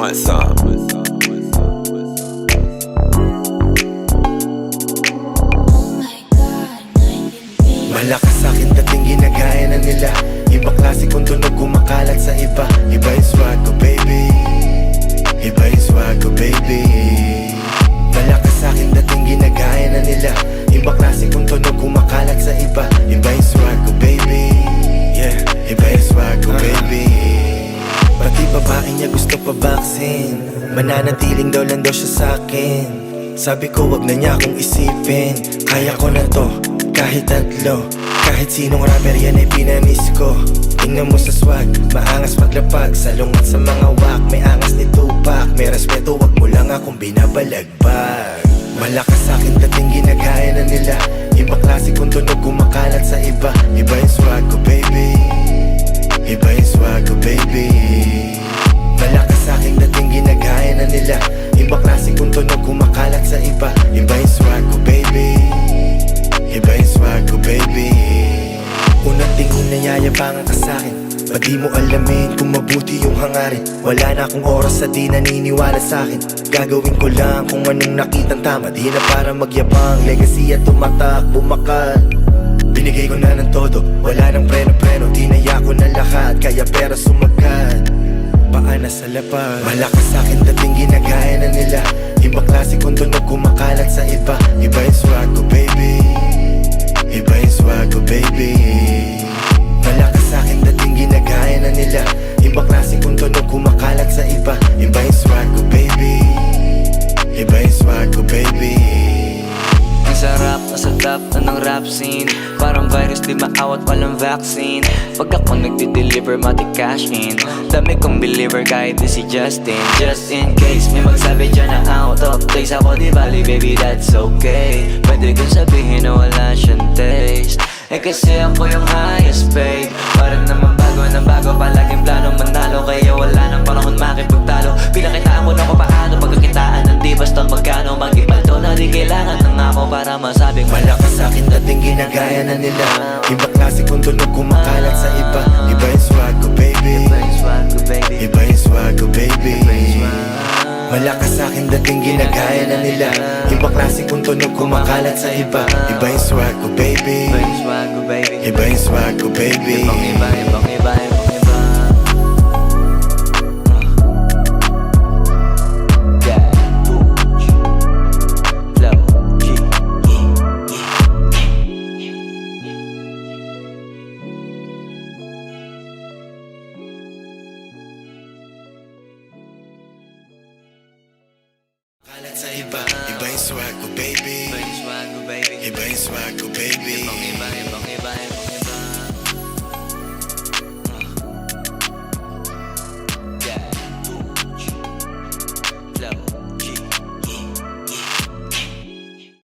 What's up? Malakas sa'kin dating ginagaya na nila. Ibang klase kung tunog kumakalat sa iba. Iba yung swag ko baby, iba yung swag ko baby. Malakas sa'kin dating ginagaya na nila. Ibang klase kung tunog kumakalat sa iba. Iba yung swag ko baby, yeah, iba yung swag ko baby. Pati babae niya gusto pa vaccine. Mananatiling daw lang daw siya sa'kin. Sabi ko wag na niya akong isipin. Kaya ko na to kahit tatlo. Kahit sinong rapper yan ay pinamiss ko. Tingnan mo sa swag, maangas maglapag. Salungat sa mga wak, may angas ni Tupac. May respeto, wag mo lang akong binabalagbag. Malakas sa'kin dating ginagaya na nila. Ibang klase kung tunog kumakalat sa iba. Iba yung swag ko baby, iba yung swag ko baby. Malakas sa'kin dating ginagaya na nila. Ibang klase kung tunog kumakalat sa iba. Iba yung swag ko baby, iba yung swag ko baby. Unang tingin nayayabangan ka sa'kin. Ba't di mo alamin kung mabuti yung hangarin? Wala na akong oras sa di naniniwala sa'kin. Gagawin ko lang kung anong nakitang tama. Di na para magyabang, legacy at tumatak, bumakal. Binigay ko na ng todo, wala nang preno-preno. Tinaya ko na lahat, kaya pera sumagat. Paana sa lapad. Malakas sa'kin dating ginagaya na nila. Ibang klase kung tunog kumakalat sa iba. Iba yung swag ko baby, iba yung swag ko baby. Malakas sa'kin dating ginagaya na nila. Ibang klase kung tunog kumakalat sa iba. Iba yung swag ko baby, iba yung swag ko baby. Ang sarap, nasa top na ng rap scene. Parang virus di maawat, walang vaccine. Pag ako nagdi-deliver, mati cash in. Dami kong believer kahit di si Justin. Just in case may magsabi dyan na out of place. Ako di bali baby, that's okay. Pwede kong sabihin na wala siyang taste. Eh kasi ako yung highest paid. Parang naman bago na bago, palaging plano manalo. Kaya wala nang panahon makipagtalo. Pinakitaan ko na kung paano pagkakitaan ng di basta magkano. Mag-ipalto na di kailangan ng ako para masabing malakas sa'kin dating ginagaya na nila. Ibang klase kung tunog kumakalat sa iba. Iba yung swag ko baby, iba yung swag ko baby, iba yung swag ko baby. Malakas sa'kin dating ginagaya na nila. Ibang klase kung tunog kumakalat sa iba. Iba yung swag ko baby, iba yung swag ko baby, iba yung swag ko baby. ibang iba, ibang iba, ibang iba. Yeah, flow, Kalat sa iba. Iba yung swag ko baby, iba yung swag ko baby, iba yung swag ko baby. ibang iba,